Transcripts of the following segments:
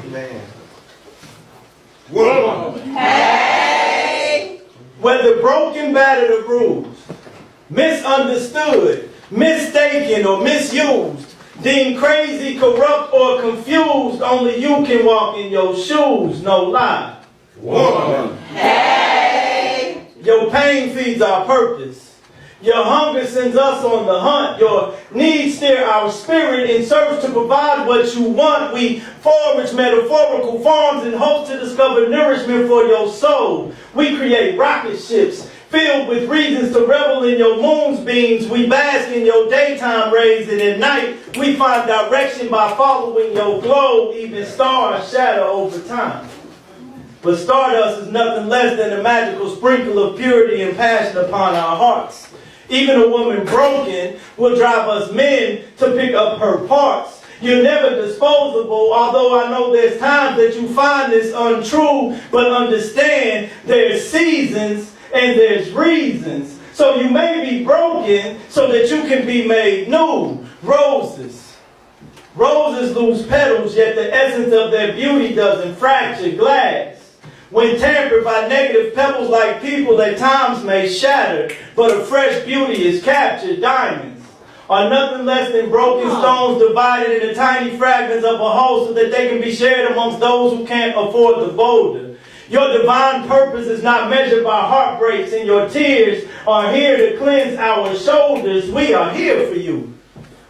Man. Hey! Whether broken, battered, or bruised, misunderstood, mistaken, or misused, deemed crazy, corrupt, or confused, only you can walk in your shoes, no lie. Hey! Your pain feeds our purpose. Your hunger sends us on the hunt. Your needs steer our spirit in search to provide what you want. We forage metaphorical farms in hopes to discover nourishment for your soul. We create rocket ships filled with reasons to revel in your moon's beams. We bask in your daytime rays, and at night we find direction by following your glow. Even stars shadow over time. But stardust is nothing less than a magical sprinkle of purity and passion upon our hearts. Even a woman broken will drive us men to pick up her parts. You're never disposable, although I know there's times that you find this untrue, but understand there's seasons and there's reasons. So you may be broken so that you can be made new. Roses lose petals, yet the essence of their beauty doesn't fracture glass. When tampered by negative pebbles like people, at times may shatter, but a fresh beauty is captured. Diamonds are nothing less than broken stones divided into tiny fragments of a whole so that they can be shared amongst those who can't afford the boulder. Your divine purpose is not measured by heartbreaks, and your tears are here to cleanse our shoulders. We are here for you.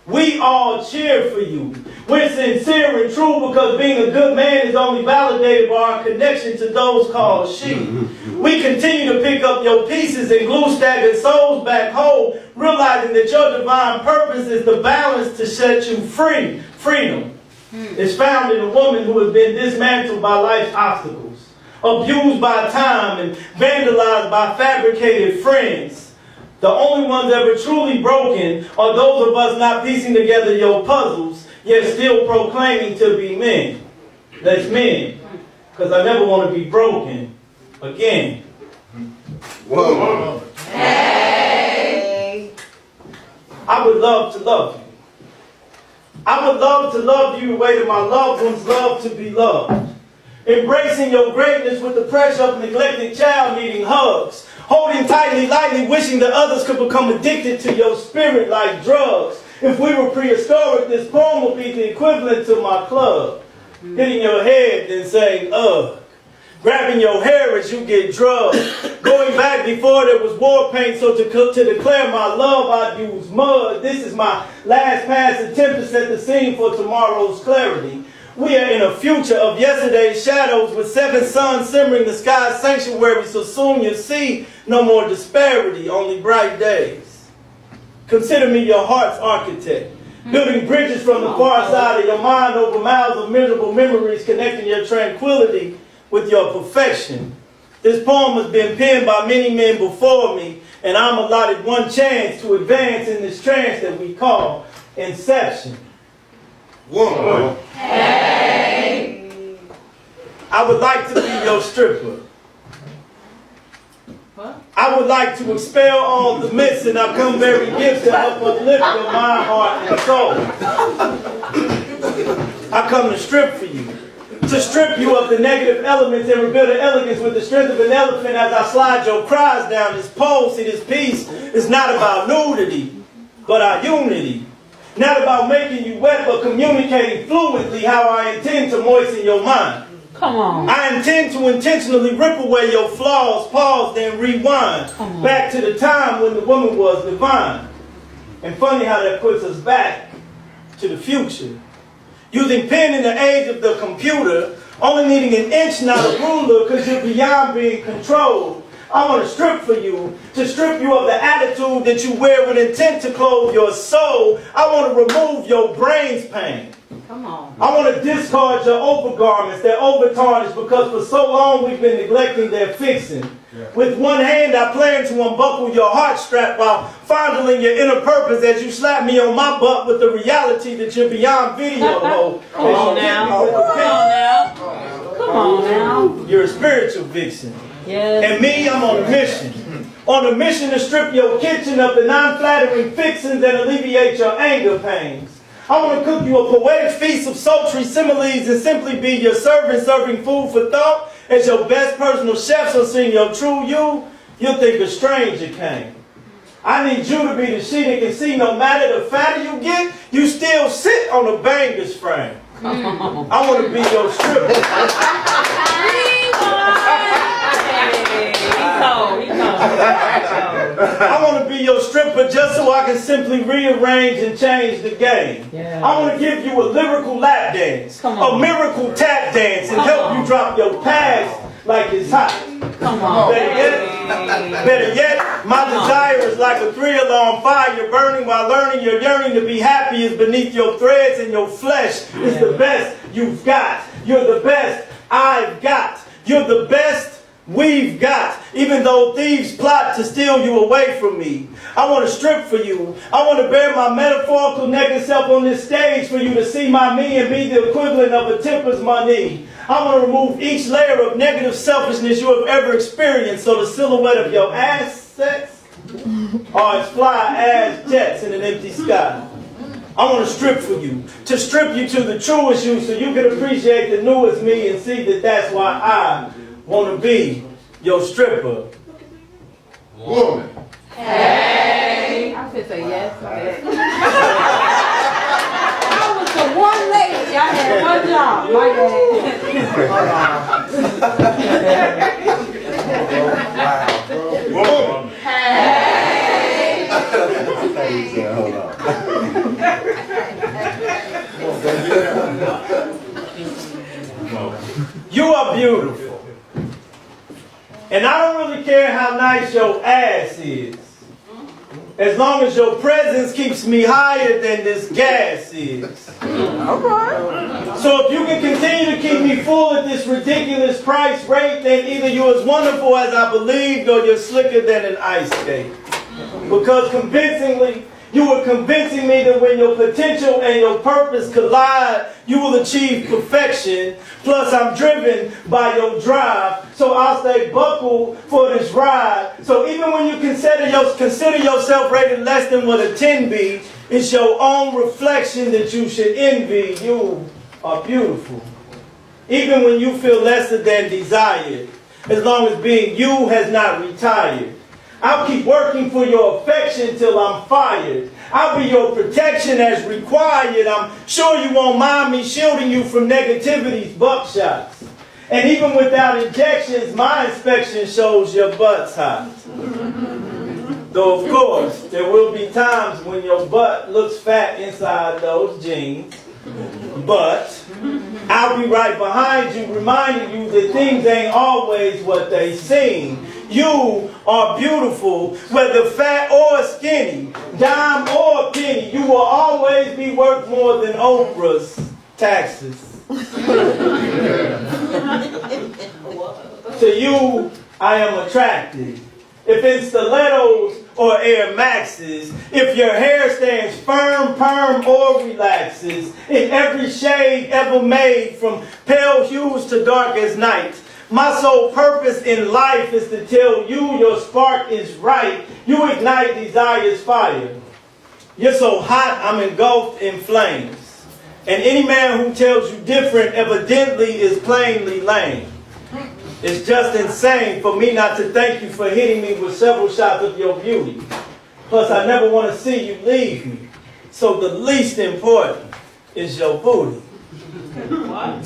We all cheer for you. We're sincere and true because being a good man is only validated by our connection to those called sheep. We continue to pick up your pieces and glue staggered souls back whole, realizing that your divine purpose is the balance to set you free. Freedom is found in a woman who has been dismantled by life's obstacles, abused by time, and vandalized by fabricated friends. The only ones ever truly broken are those of us not piecing together your puzzles, yet still proclaiming to be men. That's men. Because I never want to be broken again. Whoa. Hey! I would love to love you. I would love to love you the way that my loved ones love to be loved. Embracing your greatness with the pressure of a neglected child needing hugs. Holding tightly, lightly, wishing that others could become addicted to your spirit like drugs. If we were prehistoric, this poem would be the equivalent to my club. Hitting your head and saying, ugh. Grabbing your hair as you get drugged. Going back before there was war paint, so to declare my love, I'd use mud. This is my last pass attempt to set the scene for tomorrow's clarity. We are in a future of yesterday's shadows with 7 suns simmering the sky's sanctuary, so soon you'll see no more disparity, only bright days. Consider me your heart's architect, building bridges from the far side of your mind over miles of miserable memories, connecting your tranquility with your perfection. This poem has been penned by many men before me, and I'm allotted one chance to advance in this trance that we call inception. Whoa. Hey! I would like to be your stripper. I would like to expel all the myths and I come very gifts to help uplift your mind, heart, and soul. I come to strip for you. To strip you of the negative elements and rebuild an elegance with the strength of an elephant as I slide your cries down this pole. See, this piece is not about nudity, but our unity. Not about making you wet, but communicating fluently how I intend to moisten your mind. Come on. I intend to intentionally rip away your flaws, pause, then rewind. Back to the time when the woman was divine. And funny how that puts us back to the future. Using pen in the age of the computer, only needing an inch, not a ruler, because you're beyond being controlled. I want to strip for you, to strip you of the attitude that you wear with intent to clothe your soul. I want to remove your brain's pain. Come on. I want to discard your overgarments, they're overtarnished because for so long we've been neglecting their fixing. With one hand I plan to unbuckle your heart strap while fondling your inner purpose as you slap me on my butt with the reality that you're beyond video mode. Come on now. Come on now. You're a spiritual vixen. Yes. And me, I'm on a mission. On a mission to strip your kitchen of the non-flattering fixings and alleviate your anger pains. I want to cook you a poetic feast of sultry similes and simply be your servant, serving food for thought as your best personal chef. So seeing your true you'll think a stranger came. I need you to be the she that can see no matter the fatter you get, you still sit on a banger's frame. I want to be your stripper. I want to be your stripper just so I can simply rearrange and change the game. Yeah. I want to give you a lyrical lap dance, a miracle tap dance, and help you drop your past like it's hot. Come on. Better yet, my desire is like a 3-alarm fire burning while learning your yearning to be happy is beneath your threads and your flesh is the best you've got. You're the best I've got. You're the best we've got, even though thieves plot to steal you away from me. I want to strip for you. I want to bear my metaphorical naked self on this stage for you to see my me and be the equivalent of a tipper's money. I want to remove each layer of negative selfishness you have ever experienced so the silhouette of your assets are as fly as jets in an empty sky. I want to strip for you, to strip you to the truest you so you can appreciate the newest me and see that that's why I want to be your stripper. Woman. Hey. I should say yes to that. I was the one lady. I had one job. My bad. Woman. Hey. Hold on. You are beautiful. And I don't really care how nice your ass is, as long as your presence keeps me higher than this gas is. So if you can continue to keep me full at this ridiculous price rate, then either you're as wonderful as I believed or you're slicker than an ice skate. Because convincingly, you were convincing me that when your potential and your purpose collide, you will achieve perfection. Plus, I'm driven by your drive, so I'll stay buckled for this ride. So even when you consider yourself rated less than what a 10 be, it's your own reflection that you should envy. You are beautiful. Even when you feel lesser than desired, as long as being you has not retired. I'll keep working for your affection till I'm fired. I'll be your protection as required. I'm sure you won't mind me shielding you from negativity's buckshots. And even without injections, my inspection shows your butt's hot. Though of course, there will be times when your butt looks fat inside those jeans. But I'll be right behind you, reminding you that things ain't always what they seem. You are beautiful, whether fat or skinny, dime or penny. You will always be worth more than Oprah's taxes. To you, I am attracted. If in stilettos or Air Maxes, if your hair stands firm, perm, or relaxes, in every shade ever made, from pale hues to dark as night, my sole purpose in life is to tell you your spark is right. You ignite desire's fire. You're so hot, I'm engulfed in flames. And any man who tells you different evidently is plainly lame. It's just insane for me not to thank you for hitting me with several shots of your beauty. Plus, I never want to see you leave me. So the least important is your booty. What?